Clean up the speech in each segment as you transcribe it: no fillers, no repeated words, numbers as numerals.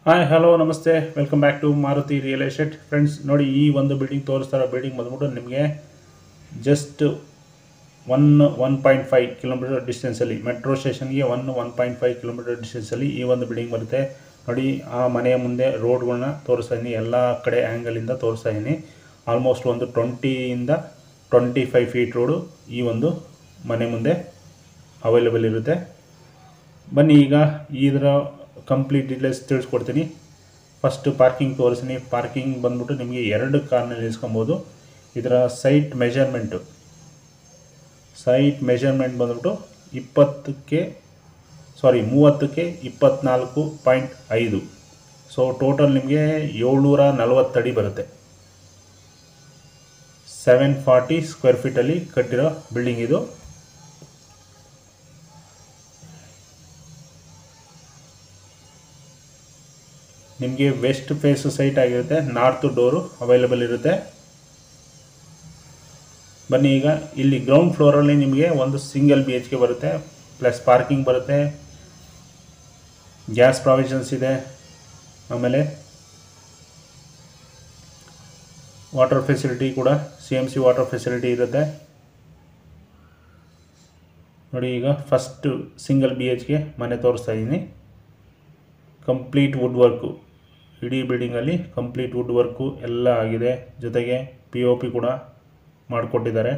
Hi hello ನಮಸ್ತೆ welcome back to Maruti real estate friends. ನೋಡಿ, ಈ ಒಂದು ಬಿಲ್ಡಿಂಗ್ ತೋರಿಸ್ತಾರೋ ಬಿಲ್ಡಿಂಗ್ ಬಂದ್ಬಿಟ್ಟು ನಿಮಗೆ ಜಸ್ಟ್ 1.5 ಕಿಲೋಮೀಟರ್ ಡಿಸ್ಟೆನ್ಸಲ್ಲಿ, ಮೆಟ್ರೋ ಸ್ಟೇಷನ್ಗೆ 1.5 ಕಿಲೋಮೀಟರ್ ಡಿಸ್ಟೆನ್ಸಲ್ಲಿ ಈ ಒಂದು ಬಿಲ್ಡಿಂಗ್ ಬರುತ್ತೆ. ನೋಡಿ, ಆ ಮನೆಯ ಮುಂದೆ ರೋಡ್ಗಳನ್ನ ತೋರಿಸ್ತಾ ಇದ್ದೀನಿ, ಎಲ್ಲ ಕಡೆ ಆ್ಯಂಗಲಿಂದ ತೋರಿಸ್ತಾ ಇದ್ದೀನಿ. ಆಲ್ಮೋಸ್ಟ್ ಒಂದು 20-25 ಫೀಟ್ ರೋಡು ಈ ಒಂದು ಮನೆ ಮುಂದೆ ಅವೈಲೇಬಲ್ ಇರುತ್ತೆ. ಬನ್ನಿ ಈಗ ಇದರ ಕಂಪ್ಲೀಟ್ ಡೀಟೇಲ್ಸ್ ತಿಳಿಸ್ಕೊಡ್ತೀನಿ. ಫಸ್ಟ್ ಪಾರ್ಕಿಂಗ್ ತೋರಿಸ್ತೀನಿ. ಪಾರ್ಕಿಂಗ್ ಬಂದ್ಬಿಟ್ಟು ನಿಮಗೆ 2 ಕಾರ್ನ ನಿಲ್ಲಿಸ್ಕೊಬೋದು. ಇದರ ಸೈಟ್ ಮೆಜರ್ಮೆಂಟ್ ಬಂದ್ಬಿಟ್ಟು 30ಕ್ಕೆ 24.5. ಸೊ ಟೋಟಲ್ ನಿಮಗೆ 740 ಅಡಿ ಬರುತ್ತೆ. 740 ಸ್ಕ್ವೇರ್ ಫೀಟಲ್ಲಿ ಕಟ್ಟಿರೋ ಬಿಲ್ಡಿಂಗ್ ಇದು. ನಿಮಗೆ ವೆಸ್ಟ್ ಫೇಸ್ ಸೈಟ್ ಆಗಿರುತ್ತೆ, ನಾರ್ತ್ ಡೋರು ಅವೈಲೇಬಲ್ ಇರುತ್ತೆ. ಬನ್ನಿ ಈಗ ಇಲ್ಲಿ ಗ್ರೌಂಡ್ ಫ್ಲೋರಲ್ಲಿ ನಿಮಗೆ ಒಂದು ಸಿಂಗಲ್ BHK ಬರುತ್ತೆ, ಪ್ಲಸ್ ಪಾರ್ಕಿಂಗ್ ಬರುತ್ತೆ, ಗ್ಯಾಸ್ ಪ್ರಾವಿಷನ್ಸ್ ಇದೆ, ಆಮೇಲೆ ವಾಟರ್ ಫೆಸಿಲಿಟಿ ಕೂಡ CMC ವಾಟರ್ ಫೆಸಿಲಿಟಿ ಇರುತ್ತೆ. ನೋಡಿ, ಈಗ ಫಸ್ಟ್ ಸಿಂಗಲ್ BHK ಮನೆ ತೋರಿಸ್ತಾ ಇದ್ದೀನಿ. ಕಂಪ್ಲೀಟ್ ವುಡ್ ವರ್ಕು, ಇಡೀ ಬಿಲ್ಡಿಂಗಲ್ಲಿ ಕಂಪ್ಲೀಟ್ ವುಡ್ ವರ್ಕು ಎಲ್ಲ ಆಗಿದೆ. ಜೊತೆಗೆ POP ಕೂಡ ಮಾಡಿಕೊಟ್ಟಿದ್ದಾರೆ.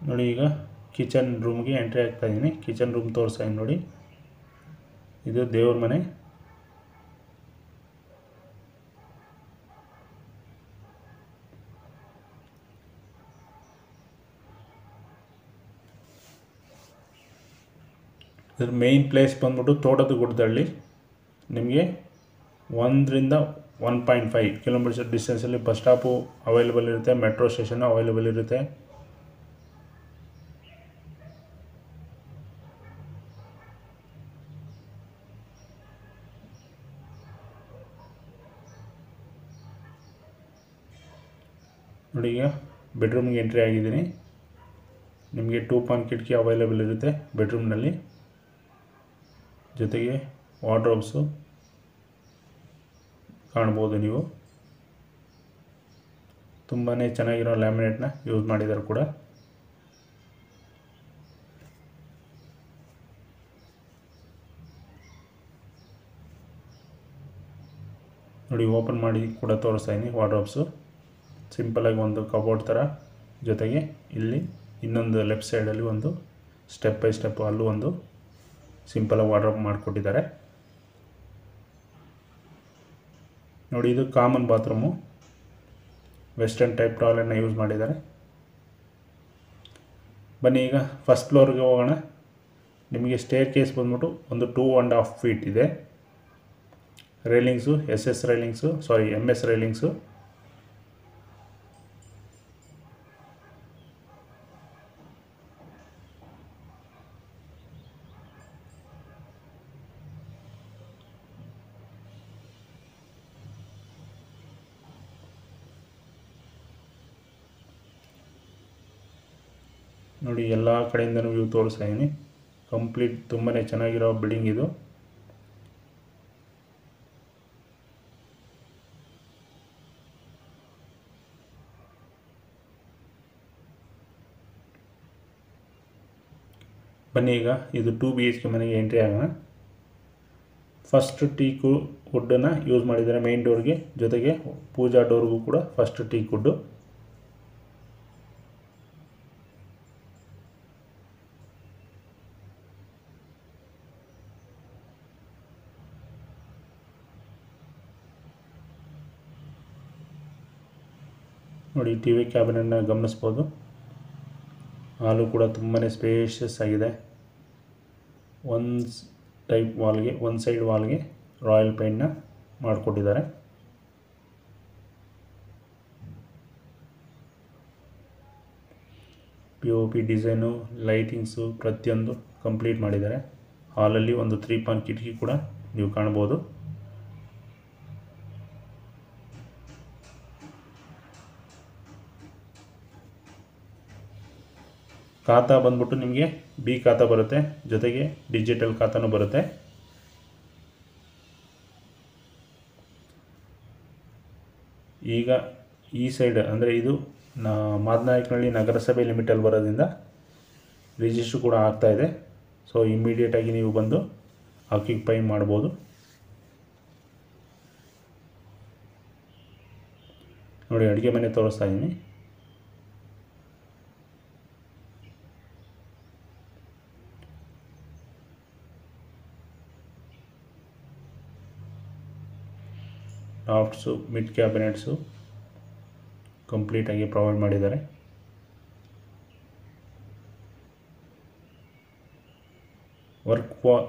ನೋಡಿ, ಈಗ ಕಿಚನ್ ರೂಮ್ಗೆ ಎಂಟ್ರಿ ಆಗ್ತಾ ಇದ್ದೀನಿ. ಕಿಚನ್ ರೂಮ್ ತೋರಿಸ್ತಾ ಇದ್ದೀನಿ. ನೋಡಿ, ಇದು ದೇವ್ರ ಮನೆ. ಇದ್ರ ಮೇಯ್ನ್ ಪ್ಲೇಸ್ ಬಂದ್ಬಿಟ್ಟು ತೋಟದ ಗುಡ್ಡದಳ್ಳಿ. ನಿಮಗೆ 1-1.5 ಕಿಲೋಮೀಟರ್ ಡಿಸ್ಟೆನ್ಸಲ್ಲಿ ಬಸ್ ಸ್ಟಾಪು ಅವೈಲೇಬಲ್ ಇರುತ್ತೆ, ಮೆಟ್ರೋ ಸ್ಟೇಷನ್ನು ಅವೈಲೇಬಲ್ ಇರುತ್ತೆ. ನೋಡಿ, ಈಗ ಬೆಡ್ರೂಮ್ಗೆ ಎಂಟ್ರಿ ಆಗಿದ್ದೀನಿ. ನಿಮಗೆ 2 ಪಾಯಿಂಟ್ ಕಿಟಕಿ ಅವೈಲೇಬಲ್ ಇರುತ್ತೆ ಬೆಡ್ರೂಮ್ನಲ್ಲಿ. ಜೊತೆಗೆ ವಾರ್ಡ್ರೋಬ್ಸು ಕಾಣ್ಬೋದು ನೀವು. ತುಂಬಾ ಚೆನ್ನಾಗಿರೋ ಲ್ಯಾಮಿನೇಟ್ನ ಯೂಸ್ ಮಾಡಿದ್ದಾರೆ ಕೂಡ. ನೋಡಿ, ಓಪನ್ ಮಾಡಿ ಕೂಡ ತೋರಿಸ್ತಾ ಇದ್ದೀನಿ. ವಾರ್ಡ್ರೋಬ್ಸು ಸಿಂಪಲಾಗಿ ಒಂದು ಕಬೋರ್ಡ್ ಥರ, ಜೊತೆಗೆ ಇಲ್ಲಿ ಇನ್ನೊಂದು ಲೆಫ್ಟ್ ಸೈಡಲ್ಲಿ ಒಂದು ಸ್ಟೆಪ್ ಬೈ ಸ್ಟೆಪ್ ಅಲ್ಲೂ ಒಂದು ಸಿಂಪಲಾಗಿ ವಾರ್ಡ್ರೋಬ್ ಮಾಡಿಕೊಟ್ಟಿದ್ದಾರೆ. ನೋಡಿ, ಇದು ಕಾಮನ್ ಬಾತ್ರೂಮು, ವೆಸ್ಟರ್ನ್ ಟೈಪ್ ಟಾಯ್ಲೆಟ್ನ ಯೂಸ್ ಮಾಡಿದ್ದಾರೆ. ಬನ್ನಿ ಈಗ ಫಸ್ಟ್ ಫ್ಲೋರ್ಗೆ ಹೋಗೋಣ. ನಿಮಗೆ ಸ್ಟೇರ್ ಕೇಸ್ ಬಂದ್ಬಿಟ್ಟು ಒಂದು 2.5 ಫೀಟ್ ಇದೆ. Railings MS railings. ನೋಡಿ, ಎಲ್ಲ ಕಡೆಯಿಂದನೂ ವ್ಯೂ ತೋರಿಸ್ತಾ ಇದ್ದೀನಿ. ಕಂಪ್ಲೀಟ್ ತುಂಬಾ ಚೆನ್ನಾಗಿರೋ ಬಿಲ್ಡಿಂಗ್ ಇದು. ಬನ್ನಿ ಈಗ ಇದು 2 BHK ಮನೆಗೆ ಎಂಟ್ರಿ ಆಗೋಣ. ಫಸ್ಟ್ ಟೀಕ್ ವುಡ್ಡನ್ನು ಯೂಸ್ ಮಾಡಿದ್ದಾರೆ ಮೇನ್ ಡೋರ್ಗೆ, ಜೊತೆಗೆ ಪೂಜಾ ಡೋರ್ಗೂ ಕೂಡ ಫಸ್ಟ್ ಟೀಕ್ ವುಡ್ಡು. ನೋಡಿ, TV ಕ್ಯಾಬಿನನ್ನು ಗಮನಿಸ್ಬೋದು. ಹಾಲು ಕೂಡ ತುಂಬಾ ಸ್ಪೇಷಿಯಸ್ ಆಗಿದೆ. ಒಂದು ಸೈಡ್ ವಾಲ್ಗೆ ರಾಯಲ್ ಪೇಂಟ್ನ ಮಾಡಿಕೊಟ್ಟಿದ್ದಾರೆ. POP ಡಿಸೈನು, ಲೈಟಿಂಗ್ಸು ಪ್ರತಿಯೊಂದು ಕಂಪ್ಲೀಟ್ ಮಾಡಿದ್ದಾರೆ. ಹಾಲಲ್ಲಿ ಒಂದು 3 ಪಾಯಿಂಟ್ ಕಿಟಕಿ ಕೂಡ ನೀವು ಕಾಣ್ಬೋದು. ಖಾತಾ ಬಂದ್ಬಿಟ್ಟು ನಿಮಗೆ ಬಿ ಖಾತಾ ಬರುತ್ತೆ, ಜೊತೆಗೆ ಡಿಜಿಟಲ್ ಖಾತಾನೂ ಬರುತ್ತೆ. ಈಗ ಈ ಸೈಡ್ ಅಂದರೆ ಇದು ಮಾದನಾಯಕನಹಳ್ಳಿ ನಗರಸಭೆ ಲಿಮಿಟಲ್ಲಿ ಬರೋದ್ರಿಂದ ರಿಜಿಸ್ಟ್ರ್ ಕೂಡ ಆಗ್ತಾಯಿದೆ. ಸೊ ಇಮ್ಮಿಡಿಯೇಟಾಗಿ ನೀವು ಬಂದು ಆಕ್ಯುಪೈ ಮಾಡ್ಬೋದು. ನೋಡಿ, ಅಡುಗೆ ಮನೆ ತೋರಿಸ್ತಾ ಇದ್ದೀನಿ. ಲಾಫ್ಟ್ಸು, ಮಿಡ್ ಕ್ಯಾಬಿನೆಟ್ಸು ಕಂಪ್ಲೀಟಾಗಿ ಪ್ರೊವೈಡ್ ಮಾಡಿದ್ದಾರೆ.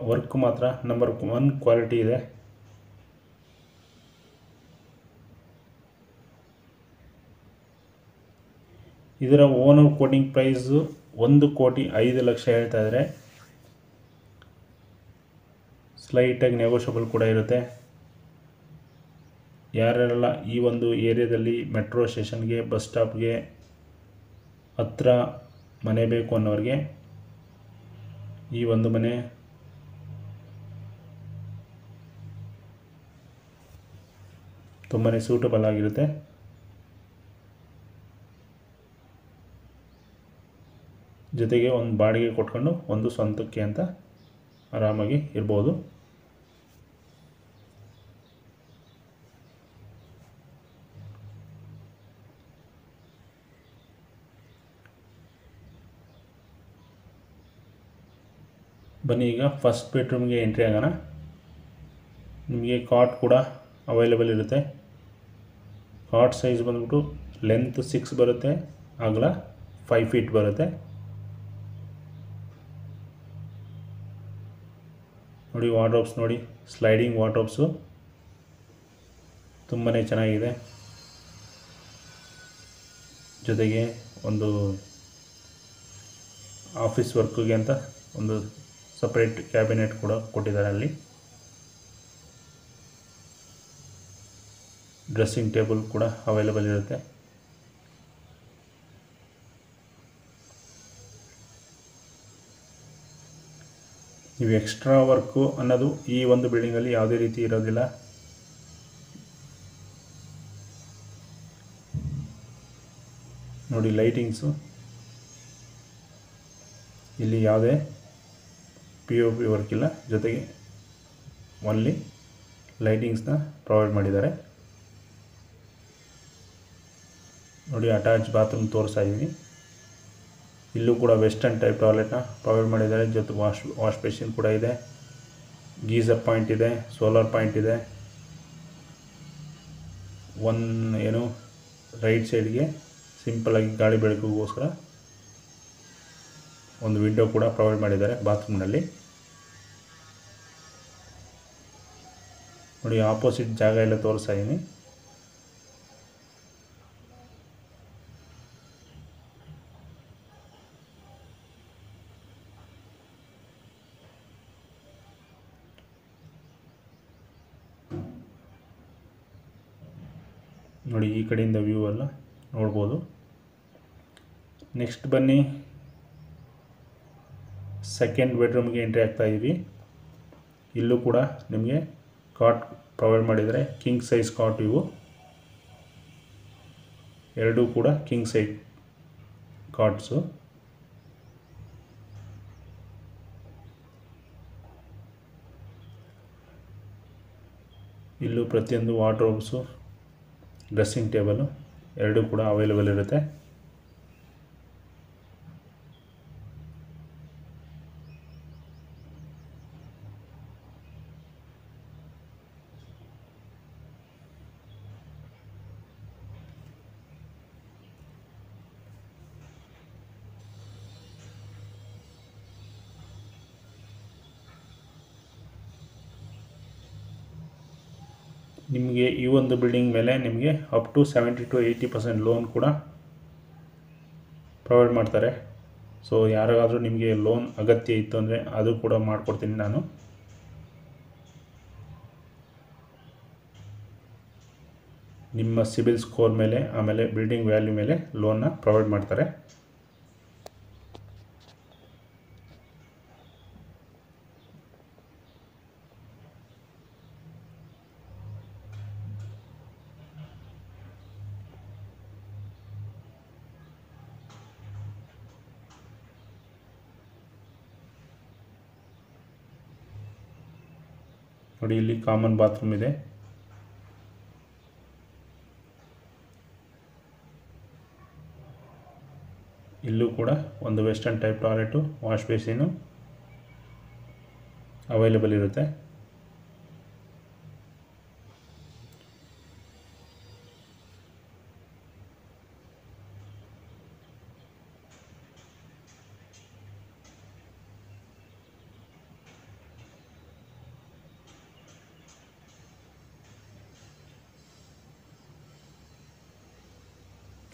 ವರ್ಕ್ ಮಾತ್ರ ನಂಬರ್ 1 ಕ್ವಾಲಿಟಿ ಇದೆ. ಇದರ ಓನರ್ ಕೋಟಿಂಗ್ ಪ್ರೈಸು 1,05,00,000 ಹೇಳ್ತಾ ಇದ್ದಾರೆ. ಸ್ಲೈಟಾಗಿ ನೆಗೋಷಿಯಬಲ್ ಕೂಡ ಇರುತ್ತೆ. ಯಾರ್ಯಾರೆಲ್ಲ ಈ ಒಂದು ಏರಿಯಾದಲ್ಲಿ ಮೆಟ್ರೋ ಸ್ಟೇಷನ್ಗೆ, ಬಸ್ ಸ್ಟಾಪ್ಗೆ ಹತ್ರ ಮನೆ ಬೇಕು ಅನ್ನೋರಿಗೆ ಈ ಒಂದು ಮನೆ ತುಂಬಾ ಸೂಟಬಲ್ ಆಗಿರುತ್ತೆ. ಜೊತೆಗೆ ಒಂದು ಬಾಡಿಗೆ ಕೊಟ್ಕೊಂಡು ಒಂದು ಸ್ವಂತಕ್ಕೆ ಅಂತ ಆರಾಮಾಗಿ ಇರ್ಬೋದು. ಬನ್ನಿ ಈಗ ಫಸ್ಟ್ ಬೆಡ್ರೂಮ್ಗೆ ಎಂಟ್ರಿ ಆಗೋಣ. ನಿಮಗೆ ಕಾಟ್ ಕೂಡ ಅವೈಲೇಬಲ್ ಇರುತ್ತೆ. ಕಾಟ್ ಸೈಜ್ ಬಂದ್ಬಿಟ್ಟು ಲೆಂತ್ 6 ಬರುತ್ತೆ, ಅಗಲ 5 ಫೀಟ್ ಬರುತ್ತೆ. ನೋಡಿ ವಾರ್ಡ್ರೋಬ್ಸ್ ನೋಡಿ, ಸ್ಲೈಡಿಂಗ್ ವಾರ್ಡ್ರೋಬ್ಸು ತುಂಬಾ ಚೆನ್ನಾಗಿದೆ. ಜೊತೆಗೆ ಒಂದು ಆಫೀಸ್ ವರ್ಕ್ಗೆ ಅಂತ ಒಂದು ಸಪ್ರೇಟ್ ಕ್ಯಾಬಿನೆಟ್ ಕೂಡ ಕೊಟ್ಟಿದ್ದಾರೆ. ಅಲ್ಲಿ ಡ್ರೆಸ್ಸಿಂಗ್ ಟೇಬಲ್ ಕೂಡ ಅವೈಲೇಬಲ್ ಇರುತ್ತೆ. ನೀವು ಎಕ್ಸ್ಟ್ರಾ ವರ್ಕು ಅನ್ನೋದು ಈ ಒಂದು ಬಿಲ್ಡಿಂಗಲ್ಲಿ ಯಾವುದೇ ರೀತಿ ಇರೋದಿಲ್ಲ. ನೋಡಿ ಲೈಟಿಂಗ್ಸು, ಇಲ್ಲಿ ಯಾವುದೇ POP ವರ್ಕ್ ಇಲ್ಲ, ಜೊತೆಗೆ ಓನ್ಲಿ ಲೈಟಿಂಗ್ಸ್ನ ಪ್ರೊವೈಡ್ ಮಾಡಿದ್ದಾರೆ. ನೋಡಿ ಅಟ್ಯಾಚ್ ಬಾತ್ರೂಮ್ ತೋರಿಸ್ತಾ ಇದ್ದೀನಿ. ಇಲ್ಲೂ ಕೂಡ ವೆಸ್ಟರ್ನ್ ಟೈಪ್ ಟಾಯ್ಲೆಟ್ನ ಪ್ರೊವೈಡ್ ಮಾಡಿದ್ದಾರೆ. ಜೊತೆ ವಾಶ್ ಬೇಸಿನ್ ಕೂಡ ಇದೆ, ಗೀಸರ್ ಪಾಯಿಂಟ್ ಇದೆ, ಸೋಲಾರ್ ಪಾಯಿಂಟ್ ಇದೆ. ಏನು ರೈಟ್ ಸೈಡ್ಗೆ ಸಿಂಪಲಾಗಿ ಗಾಳಿ ಬೆಳಕಿಗೋಸ್ಕರ ಒಂದು ವಿಂಡೋ ಕೂಡ ಪ್ರೊವೈಡ್ ಮಾಡಿದ್ದಾರೆ ಬಾತ್ರೂಮ್ನಲ್ಲಿ. ನೋಡಿ ಆಪೋಸಿಟ್ ಜಾಗ ಎಲ್ಲ ತೋರಿಸ್ತಾ ಇದ್ದೀನಿ. ನೋಡಿ ಈ ಕಡೆಯಿಂದ ವ್ಯೂ ಎಲ್ಲ ನೋಡ್ಬೋದು. ನೆಕ್ಸ್ಟ್ ಬನ್ನಿ ಸೆಕೆಂಡ್ ಬೆಡ್ರೂಮ್ಗೆ ಎಂಟ್ರಿ ಆಗ್ತಾ ಇದ್ದೀವಿ. ಇಲ್ಲೂ ಕೂಡ ನಿಮಗೆ ಕಾಟ್ ಪ್ರೊವೈಡ್ ಮಾಡಿದರೆ ಕಿಂಗ್ ಸೈಜ್ ಕಾಟ್. ಇವು ಎರಡೂ ಕೂಡ ಕಿಂಗ್ ಸೈಜ್ ಕಾಟ್ಸು. ಇಲ್ಲೂ ಪ್ರತಿಯೊಂದು ವಾರ್ಡ್ರೋಬ್ಸು, ಡ್ರೆಸ್ಸಿಂಗ್ ಟೇಬಲು ಎರಡೂ ಕೂಡ ಅವೈಲೇಬಲ್ ಇರುತ್ತೆ. ನಿಮಗೆ ಈ ಒಂದು ಬಿಲ್ಡಿಂಗ್ ಮೇಲೆ ನಿಮಗೆ ಅಪ್ ಟು 70 to 80% ಲೋನ್ ಕೂಡ ಪ್ರೊವೈಡ್ ಮಾಡ್ತಾರೆ. ಸೊ ಯಾರಿಗಾದರೂ ನಿಮಗೆ ಲೋನ್ ಅಗತ್ಯ ಇತ್ತು ಅಂದರೆ ಅದು ಕೂಡ ಮಾಡಿಕೊಡ್ತೀನಿ ನಾನು. ನಿಮ್ಮ ಸಿಬಿಲ್ ಸ್ಕೋರ್ ಮೇಲೆ, ಆಮೇಲೆ ಬಿಲ್ಡಿಂಗ್ ವ್ಯಾಲ್ಯೂ ಮೇಲೆ ಲೋನ್ನ ಪ್ರೊವೈಡ್ ಮಾಡ್ತಾರೆ. ನೋಡಿ ಇಲ್ಲಿ ಕಾಮನ್ ಬಾತ್ರೂಮ್ ಇದೆ. ಇಲ್ಲೂ ಕೂಡ ಒಂದು western type toilet, wash basin available ಇರುತ್ತೆ.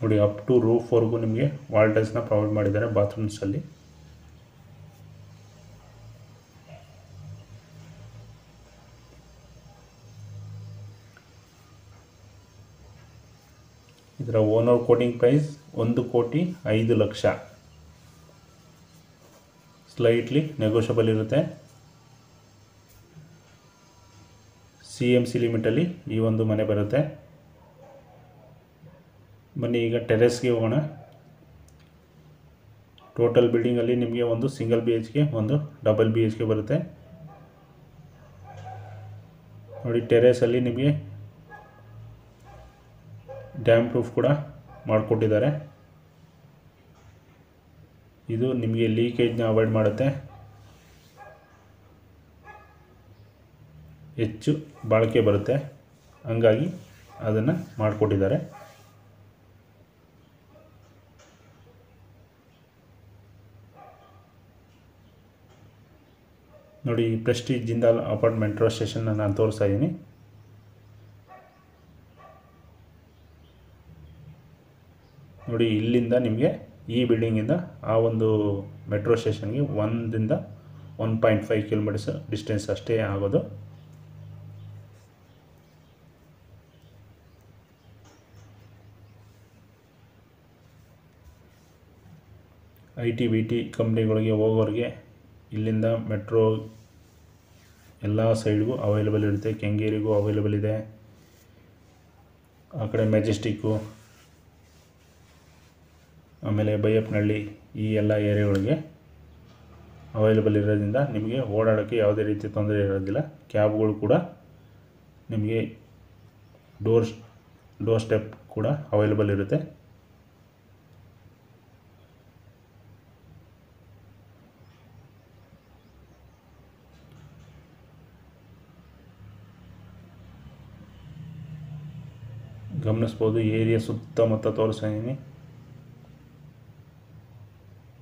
ನೋಡಿ ಅಪ್ ಟು ರೂಫ್ವರೆಗೂ ನಿಮಗೆ ವಾಲ್ ಟೈಲ್ಸ್ನ ಪ್ರೊವೈಡ್ ಮಾಡಿದ್ದಾರೆ ಬಾತ್ರೂಮ್ಸಲ್ಲಿ. ಇದರ owner quoting price 1,05,00,000. Slightly negotiable ಇರುತ್ತೆ. CMC ಲಿಮಿಟಲ್ಲಿ ಈ ಒಂದು ಮನೆ ಬರುತ್ತೆ. ಬನ್ನಿ ಈಗ ಟೆರೆಸ್ಗೆ ಹೋಗೋಣ. ಟೋಟಲ್ ಬಿಲ್ಡಿಂಗಲ್ಲಿ ನಿಮಗೆ ಒಂದು ಸಿಂಗಲ್ BHK, ಒಂದು ಡಬಲ್ BHK ಬರುತ್ತೆ. ನೋಡಿ ಟೆರೆಸಲ್ಲಿ ನಿಮಗೆ ಡ್ಯಾಮ್ ಪ್ರೂಫ್ ಕೂಡ ಮಾಡಿಕೊಟ್ಟಿದ್ದಾರೆ. ಇದು ನಿಮಗೆ ಲೀಕೇಜ್ನ ಅವಾಯ್ಡ್ ಮಾಡುತ್ತೆ. ಹೆಚ್ಚು ಬಾಳಿಕೆ ಬರುತ್ತೆ, ಹಂಗಾಗಿ ಅದನ್ನು ಮಾಡಿಕೊಟ್ಟಿದ್ದಾರೆ. ನೋಡಿ ಪ್ರೆಸ್ಟೀಜ್ ಜಿಂದಾಲ್ ಅಪಾರ್ಟ್ಮೆಂಟ್ ಮೆಟ್ರೋ ಸ್ಟೇಷನ್ನ ನಾನು ತೋರಿಸ್ತಾ ಇದ್ದೀನಿ. ನೋಡಿ ಇಲ್ಲಿಂದ ನಿಮಗೆ ಈ ಬಿಲ್ಡಿಂಗಿಂದ ಆ ಒಂದು ಮೆಟ್ರೋ ಸ್ಟೇಷನ್ಗೆ 1ರಿಂದ 1.5 ಕಿಲೋಮೀಟರ್ಸ್ ಡಿಸ್ಟೆನ್ಸ್ ಅಷ್ಟೇ ಆಗೋದು. IT BT ಕಂಪ್ನಿಗಳಿಗೆ ಹೋಗೋರಿಗೆ ಇಲ್ಲಿಂದ ಮೆಟ್ರೋ ಎಲ್ಲ ಸೈಡ್ಗೂ ಅವೈಲೇಬಲ್ ಇರುತ್ತೆ. ಕೆಂಗೇರಿಗೂ ಅವೈಲೇಬಲ್ ಇದೆ, ಆ ಕಡೆ ಮೆಜೆಸ್ಟಿಕ್ಕು, ಆಮೇಲೆ ಬೈಯಪ್ಪನಹಳ್ಳಿ, ಈ ಎಲ್ಲ ಏರಿಯಾಗಳಿಗೆ ಅವೈಲೇಬಲ್ ಇರೋದ್ರಿಂದ ನಿಮಗೆ ಓಡಾಡೋಕ್ಕೆ ಯಾವುದೇ ರೀತಿ ತೊಂದರೆ ಇರೋದಿಲ್ಲ. ಕ್ಯಾಬ್ಗಳು ಕೂಡ ನಿಮಗೆ ಡೋರ್ ಸ್ಟೆಪ್ ಕೂಡ ಅವೈಲೇಬಲ್ ಇರುತ್ತೆ. ಗಮನಿಸ್ಬೋದು, ಏರಿಯಾ ಸುತ್ತಮುತ್ತ ತೋರಿಸ್ತಾ ಇದ್ದೀನಿ.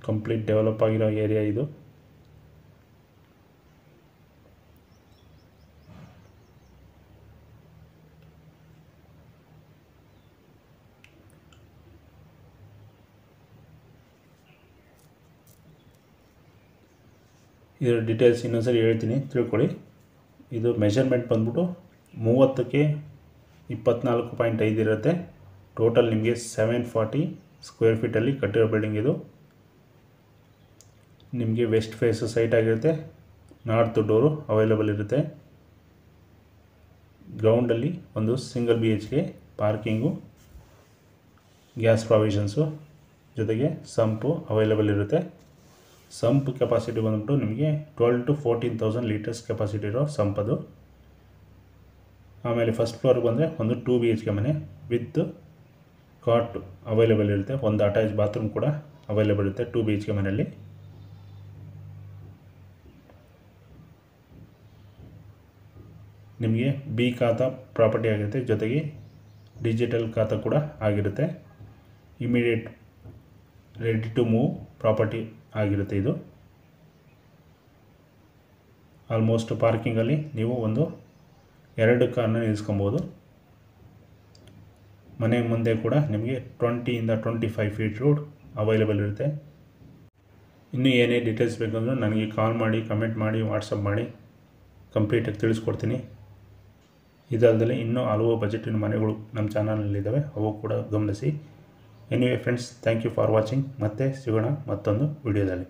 ಕಂಪ್ಲೀಟ್ ಡೆವಲಪ್ ಆಗಿರೋ ಏರಿಯಾ ಇದು. ಇದರ ಡೀಟೇಲ್ಸ್ ಇನ್ನೊಂದ್ಸರಿ ಹೇಳ್ತೀನಿ, ತಿಳ್ಕೊಳ್ಳಿ. ಇದು ಮೆಷರ್ಮೆಂಟ್ ಬಂದ್ಬಿಟ್ಟು 30ಕ್ಕೆ 24.5 ಇರುತ್ತೆ. ಟೋಟಲ್ ನಿಮಗೆ 740 ಸ್ಕ್ವೇರ್ ಫೀಟಲ್ಲಿ ಕಟ್ಟಿರೋ ಬಿಲ್ಡಿಂಗ್ ಇದು. ನಿಮಗೆ ವೆಸ್ಟ್ ಫೇಸ್ ಸೈಟ್ ಆಗಿರುತ್ತೆ. ನಾರ್ತ್ ಡೋರು ಅವೈಲೇಬಲ್ ಇರುತ್ತೆ. ಗ್ರೌಂಡಲ್ಲಿ ಒಂದು single BHK, parking, gas provisions, ಜೊತೆಗೆ ಸಂಪು ಅವೈಲೇಬಲ್ ಇರುತ್ತೆ. ಸಂಪ್ ಕೆಪಾಸಿಟಿ ಬಂದ್ಬಿಟ್ಟು ನಿಮಗೆ 12,000 to 14,000 ಲೀಟರ್ಸ್ ಕೆಪಾಸಿಟಿ ಇರೋ ಸಂಪದು. ಆಮೇಲೆ ಫಸ್ಟ್ ಫ್ಲೋರ್ಗೆ ಬಂದರೆ ಒಂದು 2 BHK ಮನೆ ವಿತ್ ಕಾಟ್ ಅವೈಲೇಬಲ್ ಇರುತ್ತೆ. ಒಂದು ಅಟ್ಯಾಚ್ ಬಾತ್ರೂಮ್ ಕೂಡ ಅವೈಲೇಬಲ್ ಇರುತ್ತೆ 2 BHK ಮನೆಯಲ್ಲಿ. ನಿಮಗೆ B ಖಾತಾ ಪ್ರಾಪರ್ಟಿ ಆಗಿರುತ್ತೆ, ಜೊತೆಗೆ ಡಿಜಿಟಲ್ ಖಾತಾ ಕೂಡ ಆಗಿರುತ್ತೆ. Immediate ready to move property ಆಗಿರುತ್ತೆ ಇದು. ಆಲ್ಮೋಸ್ಟ್ ಪಾರ್ಕಿಂಗಲ್ಲಿ ನೀವು ಒಂದು 2 ಕಾರ್ನ ನಿಲ್ಲಿಸ್ಕೊಬೋದು. ಮನೆ ಮುಂದೆ ಕೂಡ ನಿಮಗೆ 20ಇಂದ 25 ಫೀಟ್ ರೋಡ್ ಅವೈಲೇಬಲ್ ಇರುತ್ತೆ. ಇನ್ನೂ ಏನೇ ಡೀಟೇಲ್ಸ್ ಬೇಕಂದ್ರೂ ನನಗೆ ಕಾಲ್ ಮಾಡಿ, ಕಮೆಂಟ್ ಮಾಡಿ, ವಾಟ್ಸಪ್ ಮಾಡಿ ಕಂಪ್ಲೀಟಾಗಿ ತಿಳಿಸ್ಕೊಡ್ತೀನಿ. ಇದಲ್ಲದೆ ಇನ್ನೂ ಹಲವು ಬಜೆಟಿನ ಮನೆಗಳು ನಮ್ಮ ಚಾನಲಲ್ಲಿದ್ದಾವೆ, ಅವು ಕೂಡ ಗಮನಿಸಿ. Anyway friends, thank you for watching. ಮತ್ತೆ ಸಿಗೋಣ ಮತ್ತೊಂದು ವಿಡಿಯೋದಲ್ಲಿ.